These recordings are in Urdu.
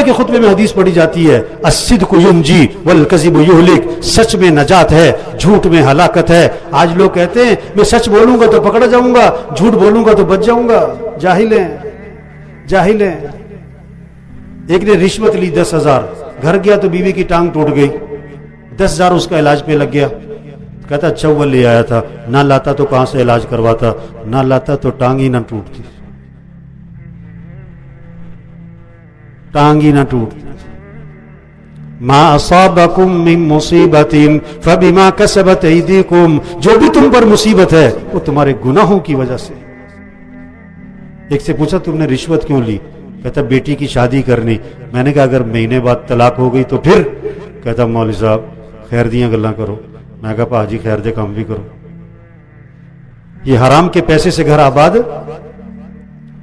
جمعے کے خطبے میں حدیث پڑھی جاتی ہے الصدق ینجی والکذب یہلک، سچ میں نجات ہے، جھوٹ میں ہلاکت ہے۔ آج لوگ کہتے ہیں میں سچ بولوں گا تو پکڑ جاؤں گا، جھوٹ بولوں گا تو بچ جاؤں گا۔ جاہل ہیں، جاہل ہیں۔ ایک نے رشوت لی 10,000، گھر گیا تو بیوی کی ٹانگ ٹوٹ گئی، 10,000 اس کا علاج پہ لگ گیا۔ کہتا چول لے آیا تھا، نہ لاتا تو کہاں سے علاج کرواتا، نہ لاتا تو ٹانگ ہی نہ ٹوٹتی، ٹانگ ہی نہ ٹوٹتی۔ ما اصابکم من مصیبت فبما کسبت ایدیکم، جو بھی تم پر مصیبت ہے وہ تمہارے گناہوں کی وجہ سے۔ ایک سے پوچھا تم نے رشوت کیوں لی؟ کہتا بیٹی کی شادی کرنی۔ میں نے کہا اگر مہینے بعد طلاق ہو گئی تو پھر؟ کہتا مولوی صاحب خیر دیاں گلاں کرو۔ میں کہا پاجی خیر دے کام بھی کرو، یہ حرام کے پیسے سے گھر آباد۔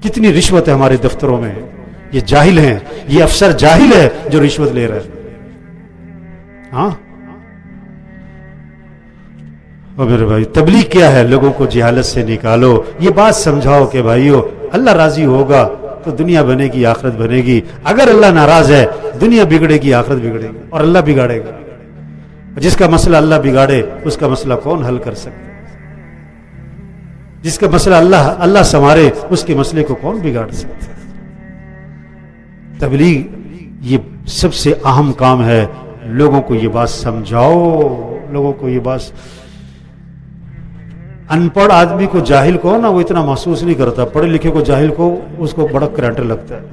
کتنی رشوت ہے ہمارے دفتروں میں، یہ جاہل ہیں، یہ افسر جاہل ہے جو رشوت لے رہا ہے۔ ہاں اور میرے بھائی تبلیغ کیا ہے؟ لوگوں کو جہالت سے نکالو، یہ بات سمجھاؤ کہ بھائیو اللہ راضی ہوگا تو دنیا بنے گی، آخرت بنے گی۔ اگر اللہ ناراض ہے دنیا بگڑے گی، آخرت بگڑے گی، اور اللہ بگاڑے گا۔ جس کا مسئلہ اللہ بگاڑے اس کا مسئلہ کون حل کر سکتا ہے؟ جس کا مسئلہ اللہ سنوارے اس کے مسئلے کو کون بگاڑ سکتا ہے؟ تبلیغ یہ سب سے اہم کام ہے، لوگوں کو یہ بات سمجھاؤ، لوگوں کو یہ بات۔ ان پڑھ آدمی کو جاہل کو نا وہ اتنا محسوس نہیں کرتا، پڑھے لکھے کو جاہل کو اس کو بڑا کرنٹ لگتا ہے۔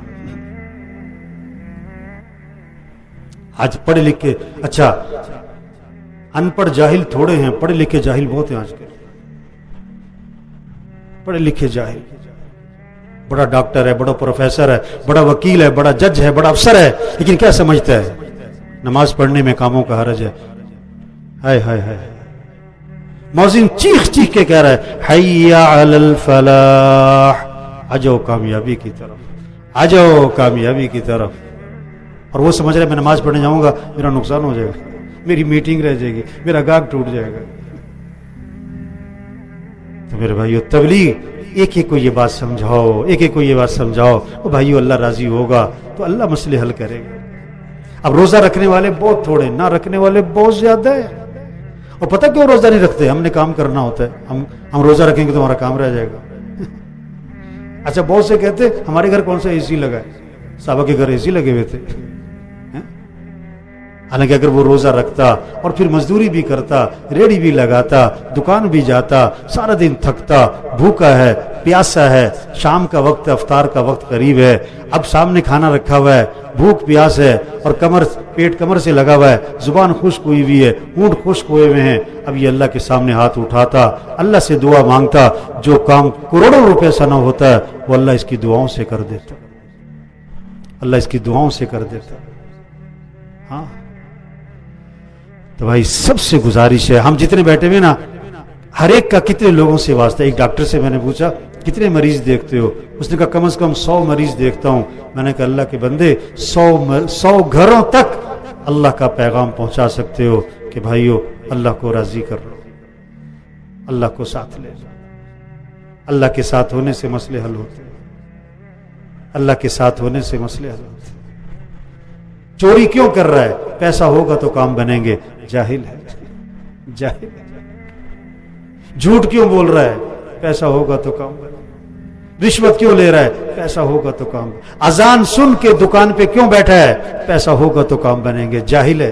آج پڑھے لکھے، اچھا ان پڑھ جاہل تھوڑے ہیں، پڑھے لکھے جاہل بہت ہیں آج کل۔ پڑھے لکھے جاہل، بڑا ڈاکٹر ہے، بڑا پروفیسر ہے، بڑا وکیل ہے، بڑا جج ہے، بڑا افسر ہے، لیکن کیا سمجھتا ہے؟ نماز پڑھنے میں کاموں کا حرج ہے۔ ہائے ہائے ہائے، مؤذن چیخ چیخ کے کہہ رہا ہے حی علی الفلاح، آ جاؤ کامیابی کی طرف، آ جاؤ کامیابی کی طرف۔ اور وہ سمجھ رہا ہے میں نماز پڑھنے جاؤں گا میرا نقصان ہو جائے گا، میری میٹنگ رہ جائے گی، میرا گاہک ٹوٹ جائے گا۔ تو میرے بھائیو تبلیغ ایک ایک کو یہ بات سمجھاؤ، ایک ایک کو یہ بات سمجھاؤ، وہ بھائیو اللہ راضی ہوگا تو اللہ مسئلے حل کرے گا۔ اب روزہ رکھنے والے بہت تھوڑے، نہ رکھنے والے بہت زیادہ ہے۔ اور پتہ کیوں روزہ نہیں رکھتے؟ ہم نے کام کرنا ہوتا ہے، ہم روزہ رکھیں گے تو ہمارا کام رہ جائے گا۔ اچھا بہت سے کہتے ہمارے گھر کون سا اے سی لگا ہے؟ صحابہ کے گھر اے سی لگے ہوئے تھے۔ حالانکہ اگر وہ روزہ رکھتا اور پھر مزدوری بھی کرتا، ریڑھی بھی لگاتا، دکان بھی جاتا، سارا دن تھکتا، بھوکا ہے، پیاسا ہے، شام کا وقت، افطار کا وقت قریب ہے، اب سامنے کھانا رکھا ہوا ہے، بھوک پیاس ہے اور پیٹ کمر سے لگا ہوا ہے، زبان خشک ہوئی ہوئی ہے، ہونٹ خشک ہوئے ہوئے ہیں، اب یہ اللہ کے سامنے ہاتھ اٹھاتا، اللہ سے دعا مانگتا، جو کام کروڑوں روپے سے نہ ہوتا ہے وہ اللہ اس کی دعاؤں سے کر دیتا، اللہ اس کی دعاؤں سے کر دیتا۔ ہاں تو بھائی سب سے گزارش ہے، ہم جتنے بیٹھے ہوئے نا ہر ایک کا کتنے لوگوں سے واسطہ۔ ایک ڈاکٹر سے میں نے پوچھا کتنے مریض دیکھتے ہو؟ اس نے کہا کم از کم 100 مریض دیکھتا ہوں۔ میں نے کہا اللہ کے بندے 100 گھروں تک اللہ کا پیغام پہنچا سکتے ہو کہ بھائیو اللہ کو راضی کر لو، اللہ کو ساتھ لے لو۔ اللہ کے ساتھ ہونے سے مسئلے حل ہوتے ہیں، اللہ کے ساتھ ہونے سے مسئلے حل ہوتے ہیں۔ چوری کیوں کر رہا ہے؟ پیسہ ہوگا تو کام بنیں گے، جاہل ہے، جاہل ہے۔ جھوٹ کیوں بول رہا ہے؟ پیسہ ہوگا تو کام بنے گا۔ رشوت کیوں لے رہا ہے؟ پیسہ ہوگا تو کام بنے گا۔ اذان سن کے دکان پہ کیوں بیٹھا ہے؟ پیسہ ہوگا تو کام بنیں گے، جاہل ہے۔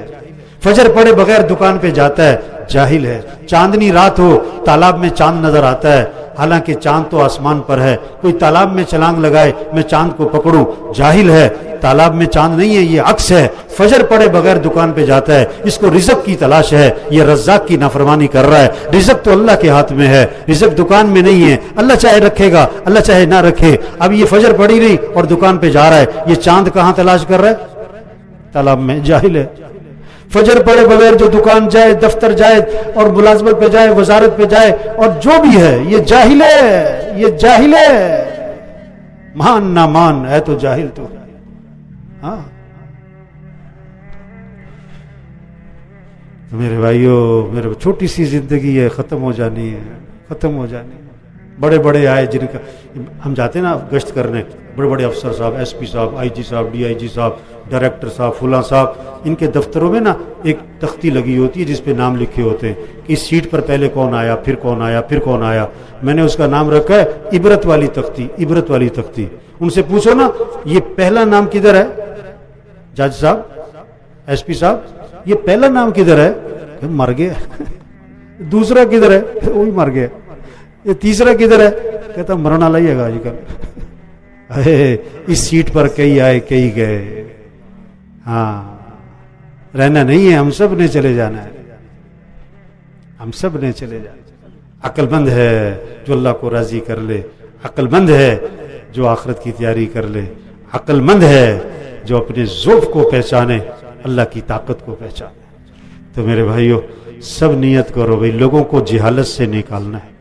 فجر پڑے بغیر دکان پہ جاتا ہے، جاہل ہے۔ چاندنی رات ہو تالاب میں چاند نظر آتا ہے، حالانکہ چاند تو آسمان پر ہے، کوئی تالاب میں چھلانگ لگائے میں چاند کو پکڑوں، جاہل ہے۔ تالاب میں چاند نہیں ہے، یہ عکس ہے۔ فجر پڑے بغیر دکان پہ جاتا ہے، اس کو رزق کی تلاش ہے، یہ رزاق کی نافرمانی کر رہا ہے۔ رزق تو اللہ کے ہاتھ میں ہے، رزق دکان میں نہیں ہے، اللہ چاہے رکھے گا، اللہ چاہے نہ رکھے۔ اب یہ فجر پڑی نہیں اور دکان پہ جا رہا ہے، یہ چاند کہاں تلاش کر رہا ہے؟ تالاب میں، جاہل ہے۔ فجر پڑے بغیر جو دکان جائے، دفتر جائے اور ملازمت پہ جائے، وزارت پہ جائے اور جو بھی ہے، یہ جاہل ہے، یہ جاہل ہے۔ مان نہ مان ہے تو جاہل تو ہے۔ ہاں میرے بھائیو، میرے چھوٹی سی زندگی ہے، ختم ہو جانی ہے، ختم ہو جانی ہے۔ بڑے بڑے آئے جن کا ہم جاتے ہیں نا گشت کرنے، بڑے بڑے افسر صاحب، ایس پی صاحب، آئی جی صاحب، ڈی آئی جی صاحب، ڈائریکٹر صاحب، فلاں صاحب، ان کے دفتروں میں نا ایک تختی لگی ہوتی ہے جس پہ نام لکھے ہوتے ہیں کہ اس سیٹ پر پہلے کون آیا، پھر کون آیا، پھر کون آیا. میں نے اس کا نام رکھا ہے عبرت والی تختی. عبرت والی تختی. ان سے پوچھو نا یہ پہلا نام کدھر ہے جج صاحب، ایس پی صاحب، یہ پہلا نام کدھر ہے؟ مر گیا. دوسرا کدھر ہے؟ وہی مر گیا. یہ تیسرا کدھر ہے؟ کہتا مرنا لائیے گا آج کل. اس سیٹ پر کئی آئے کئی گئے. ہاں رہنا نہیں ہے، ہم سب نے چلے جانا ہے، ہم سب نے چلے جانا. عقل مند ہے جو اللہ کو راضی کر لے، عقل مند ہے جو آخرت کی تیاری کر لے، عقل مند ہے جو اپنے ذوق کو پہچانے، اللہ کی طاقت کو پہچانے. تو میرے بھائیو سب نیت کرو بھائی لوگوں کو جہالت سے نکالنا ہے.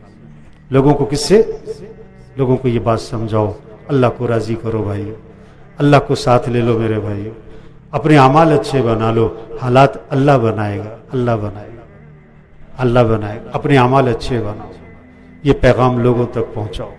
لوگوں کو کس سے؟ لوگوں کو یہ بات سمجھاؤ، اللہ کو راضی کرو بھائیو، اللہ کو ساتھ لے لو میرے بھائیو. اپنے اعمال اچھے بنا لو، حالات اللہ بنائے گا، اللہ بنائے گا، اللہ بنائے گا. اپنے اعمال اچھے بناؤ. یہ پیغام لوگوں تک پہنچاؤ.